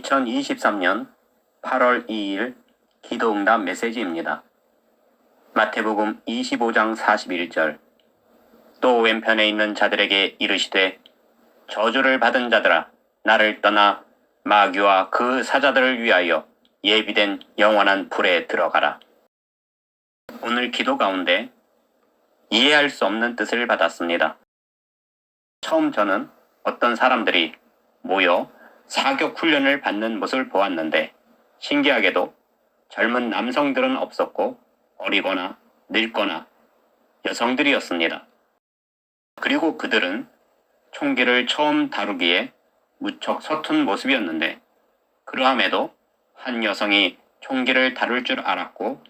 2023년 8월 2일 기도응답 메시지입니다. 마태복음 25장 41절. 또 왼편에 있는 자들에게 이르시되 저주를 받은 자들아 나를 떠나 마귀와 그 사자들을 위하여 예비된 영원한 불에 들어가라. 오늘 기도 가운데 이해할 수 없는 뜻을 받았습니다. 처음 저는 어떤 사람들이 모여 사격 훈련을 받는 모습을 보았는데 신기하게도 젊은 남성들은 없었고 어리거나 늙거나 여성들이었습니다. 그리고 그들은 총기를 처음 다루기에 무척 서툰 모습이었는데 그러함에도 한 여성이 총기를 다룰 줄 알았고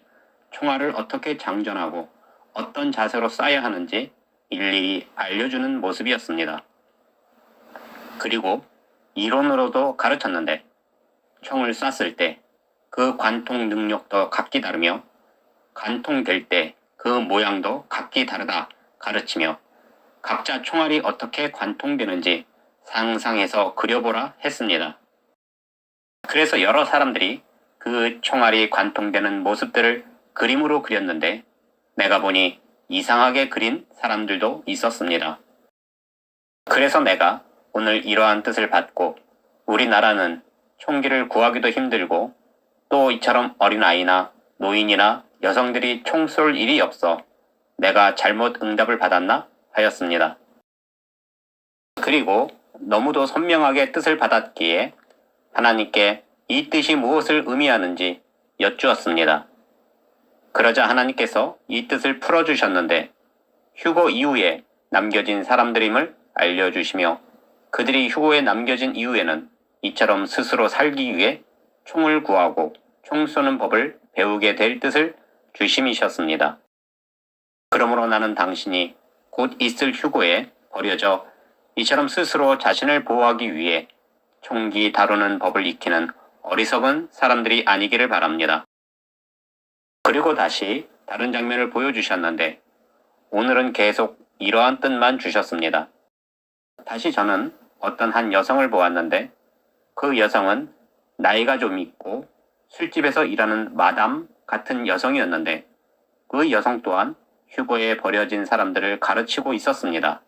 총알을 어떻게 장전하고 어떤 자세로 쏴야 하는지 일일이 알려주는 모습이었습니다. 그리고 이론으로도 가르쳤는데 총을 쐈을 때 그 관통 능력도 각기 다르며 관통될 때 그 모양도 각기 다르다 가르치며 각자 총알이 어떻게 관통되는지 상상해서 그려보라 했습니다. 그래서 여러 사람들이 그 총알이 관통되는 모습들을 그림으로 그렸는데 내가 보니 이상하게 그린 사람들도 있었습니다. 그래서 내가 오늘 이러한 뜻을 받고 우리나라는 총기를 구하기도 힘들고 또 이처럼 어린아이나 노인이나 여성들이 총 쏠 일이 없어 내가 잘못 응답을 받았나 하였습니다. 그리고 너무도 선명하게 뜻을 받았기에 하나님께 이 뜻이 무엇을 의미하는지 여쭈었습니다. 그러자 하나님께서 이 뜻을 풀어주셨는데 휴거 이후에 남겨진 사람들임을 알려주시며 그들이 휴거에 남겨진 이후에는 이처럼 스스로 살기 위해 총을 구하고 총 쏘는 법을 배우게 될 뜻을 주심이셨습니다. 그러므로 나는 당신이 곧 있을 휴거에 버려져 이처럼 스스로 자신을 보호하기 위해 총기 다루는 법을 익히는 어리석은 사람들이 아니기를 바랍니다. 그리고 다시 다른 장면을 보여주셨는데 오늘은 계속 이러한 뜻만 주셨습니다. 다시 저는 어떤 한 여성을 보았는데 그 여성은 나이가 좀 있고 술집에서 일하는 마담 같은 여성이었는데 그 여성 또한 휴거에 버려진 사람들을 가르치고 있었습니다.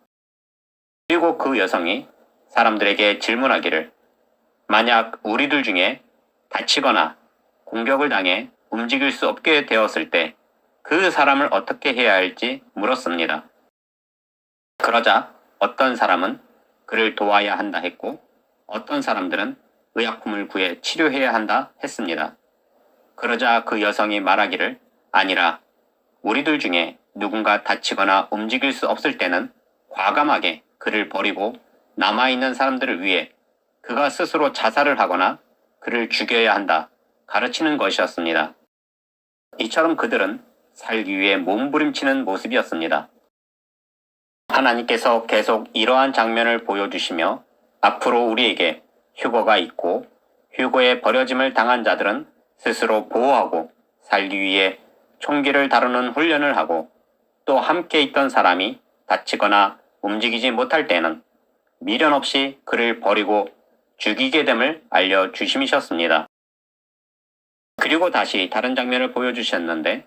그리고 그 여성이 사람들에게 질문하기를 만약 우리들 중에 다치거나 공격을 당해 움직일 수 없게 되었을 때 그 사람을 어떻게 해야 할지 물었습니다. 그러자 어떤 사람은 그를 도와야 한다 했고 어떤 사람들은 의약품을 구해 치료해야 한다 했습니다. 그러자 그 여성이 말하기를 아니라 우리들 중에 누군가 다치거나 움직일 수 없을 때는 과감하게 그를 버리고 남아있는 사람들을 위해 그가 스스로 자살을 하거나 그를 죽여야 한다 가르치는 것이었습니다. 이처럼 그들은 살기 위해 몸부림치는 모습이었습니다. 하나님께서 계속 이러한 장면을 보여주시며 앞으로 우리에게 휴거가 있고 휴거에 버려짐을 당한 자들은 스스로 보호하고 살기 위해 총기를 다루는 훈련을 하고 또 함께 있던 사람이 다치거나 움직이지 못할 때는 미련 없이 그를 버리고 죽이게 됨을 알려주심이셨습니다. 그리고 다시 다른 장면을 보여주셨는데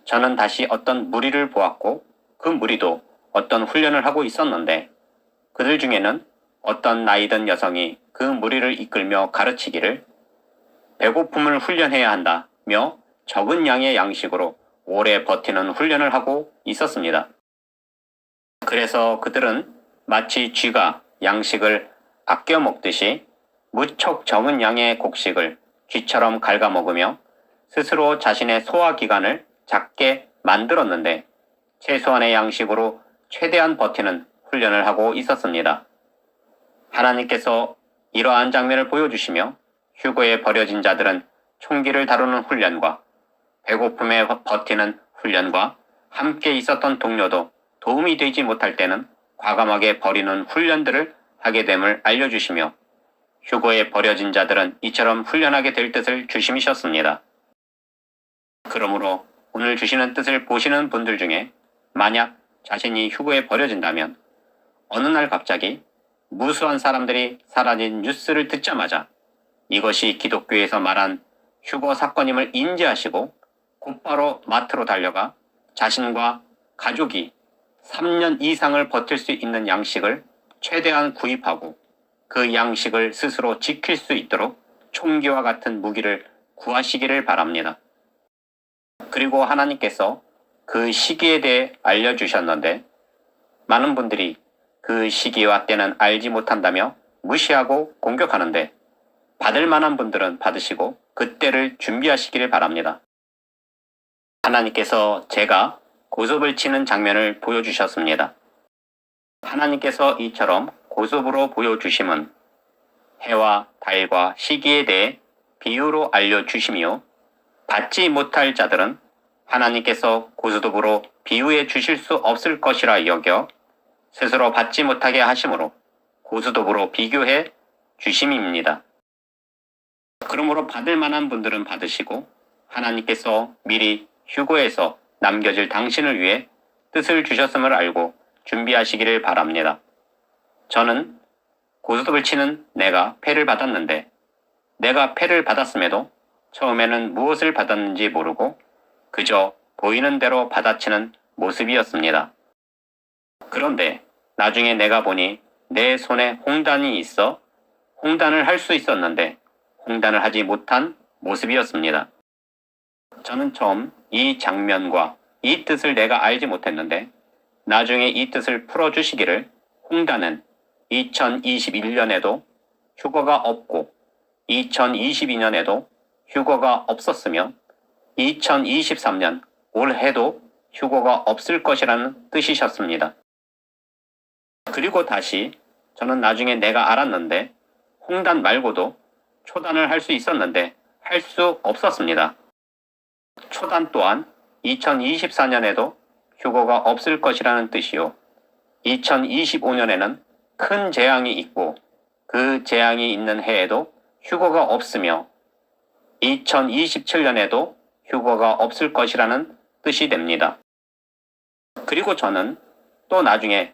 저는 다시 어떤 무리를 보았고 그 무리도 어떤 훈련을 하고 있었는데 그들 중에는 어떤 나이든 여성이 그 무리를 이끌며 가르치기를 배고픔을 훈련해야 한다며 적은 양의 양식으로 오래 버티는 훈련을 하고 있었습니다. 그래서 그들은 마치 쥐가 양식을 아껴 먹듯이 무척 적은 양의 곡식을 쥐처럼 갉아먹으며 스스로 자신의 소화기관을 작게 만들었는데 최소한의 양식으로 최대한 버티는 훈련을 하고 있었습니다. 하나님께서 이러한 장면을 보여주시며 휴거에 버려진 자들은 총기를 다루는 훈련과 배고픔에 버티는 훈련과 함께 있었던 동료도 도움이 되지 못할 때는 과감하게 버리는 훈련들을 하게 됨을 알려주시며 휴거에 버려진 자들은 이처럼 훈련하게 될 뜻을 주심이셨습니다. 그러므로 오늘 주시는 뜻을 보시는 분들 중에 만약 자신이 휴거에 버려진다면 어느 날 갑자기 무수한 사람들이 사라진 뉴스를 듣자마자 이것이 기독교에서 말한 휴거 사건임을 인지하시고 곧바로 마트로 달려가 자신과 가족이 3년 이상을 버틸 수 있는 양식을 최대한 구입하고 그 양식을 스스로 지킬 수 있도록 총기와 같은 무기를 구하시기를 바랍니다. 그리고 하나님께서 그 시기에 대해 알려주셨는데 많은 분들이 그 시기와 때는 알지 못한다며 무시하고 공격하는데 받을 만한 분들은 받으시고 그때를 준비하시기를 바랍니다. 하나님께서 제가 고sob을 치는 장면을 보여주셨습니다. 하나님께서 이처럼 고sob으로 보여주심은 해와 달과 시기에 대해 비유로 알려주시며 받지 못할 자들은 하나님께서 고소득으로 비유해 주실 수 없을 것이라 여겨 스스로 받지 못하게 하심으로 고소득으로 비교해 주심입니다. 그러므로 받을 만한 분들은 받으시고 하나님께서 미리 휴거에서 남겨질 당신을 위해 뜻을 주셨음을 알고 준비하시기를 바랍니다. 저는 고소득을 치는 내가 패를 받았는데 내가 패를 받았음에도 처음에는 무엇을 받았는지 모르고 그저 보이는 대로 받아치는 모습이었습니다. 그런데 나중에 내가 보니 내 손에 홍단이 있어 홍단을 할 수 있었는데 홍단을 하지 못한 모습이었습니다. 저는 처음 이 장면과 이 뜻을 내가 알지 못했는데 나중에 이 뜻을 풀어주시기를 홍단은 2021년에도 휴거가 없고 2022년에도 휴거가 없었으며 2023년 올해도 휴거가 없을 것이라는 뜻이셨습니다. 그리고 다시 저는 나중에 내가 알았는데 홍단 말고도 초단을 할 수 있었는데 할 수 없었습니다. 초단 또한 2024년에도 휴거가 없을 것이라는 뜻이요. 2025년에는 큰 재앙이 있고 그 재앙이 있는 해에도 휴거가 없으며 2027년에도 휴거가 없을 것이라는 뜻이 됩니다. 그리고 저는 또 나중에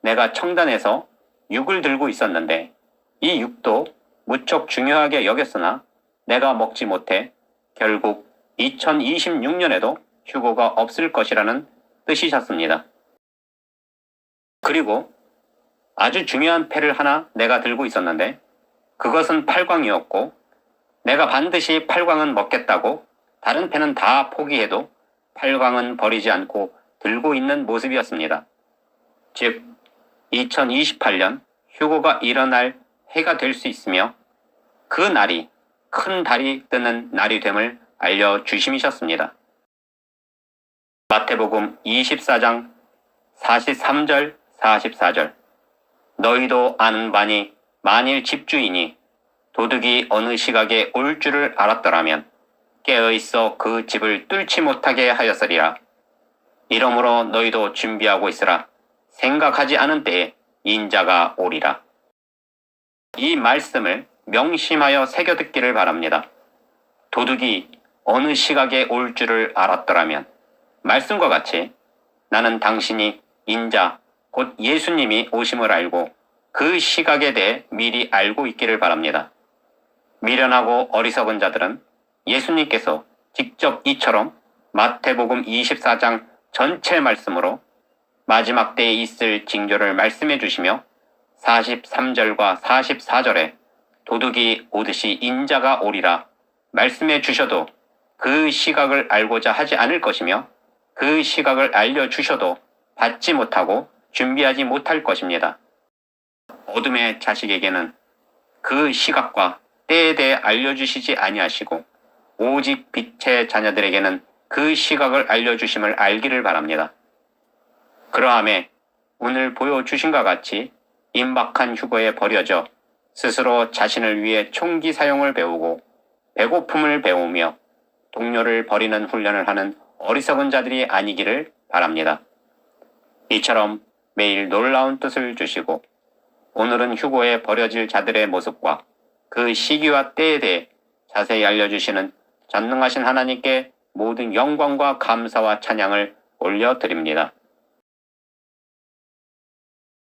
내가 청단에서 육을 들고 있었는데 이 육도 무척 중요하게 여겼으나 내가 먹지 못해 결국 2026년에도 휴거가 없을 것이라는 뜻이셨습니다. 그리고 아주 중요한 패를 하나 내가 들고 있었는데 그것은 팔광이었고 내가 반드시 팔광은 먹겠다고 다른 패는 다 포기해도 팔광은 버리지 않고 들고 있는 모습이었습니다. 즉 2028년 휴거가 일어날 해가 될 수 있으며 그 날이 큰 달이 뜨는 날이 됨을 알려주심이셨습니다. 마태복음 24장 43절 44절 너희도 아는 바니 만일 집주인이 도둑이 어느 시각에 올 줄을 알았더라면 깨어있어 그 집을 뚫지 못하게 하였으리라. 이러므로 너희도 준비하고 있으라. 생각하지 않은 때에 인자가 오리라. 이 말씀을 명심하여 새겨듣기를 바랍니다. 도둑이 어느 시각에 올 줄을 알았더라면 말씀과 같이 나는 당신이 인자 곧 예수님이 오심을 알고 그 시각에 대해 미리 알고 있기를 바랍니다. 미련하고 어리석은 자들은 예수님께서 직접 이처럼 마태복음 24장 전체 말씀으로 마지막 때에 있을 징조를 말씀해 주시며 43절과 44절에 도둑이 오듯이 인자가 오리라 말씀해 주셔도 그 시각을 알고자 하지 않을 것이며 그 시각을 알려주셔도 받지 못하고 준비하지 못할 것입니다. 어둠의 자식에게는 그 시각과 때에 대해 알려주시지 아니하시고 오직 빛의 자녀들에게는 그 시각을 알려주심을 알기를 바랍니다. 그러함에 오늘 보여주신과 같이 임박한 휴거에 버려져 스스로 자신을 위해 총기 사용을 배우고 배고픔을 배우며 동료를 버리는 훈련을 하는 어리석은 자들이 아니기를 바랍니다. 이처럼 매일 놀라운 뜻을 주시고 오늘은 휴거에 버려질 자들의 모습과 그 시기와 때에 대해 자세히 알려주시는 전능하신 하나님께 모든 영광과 감사와 찬양을 올려드립니다.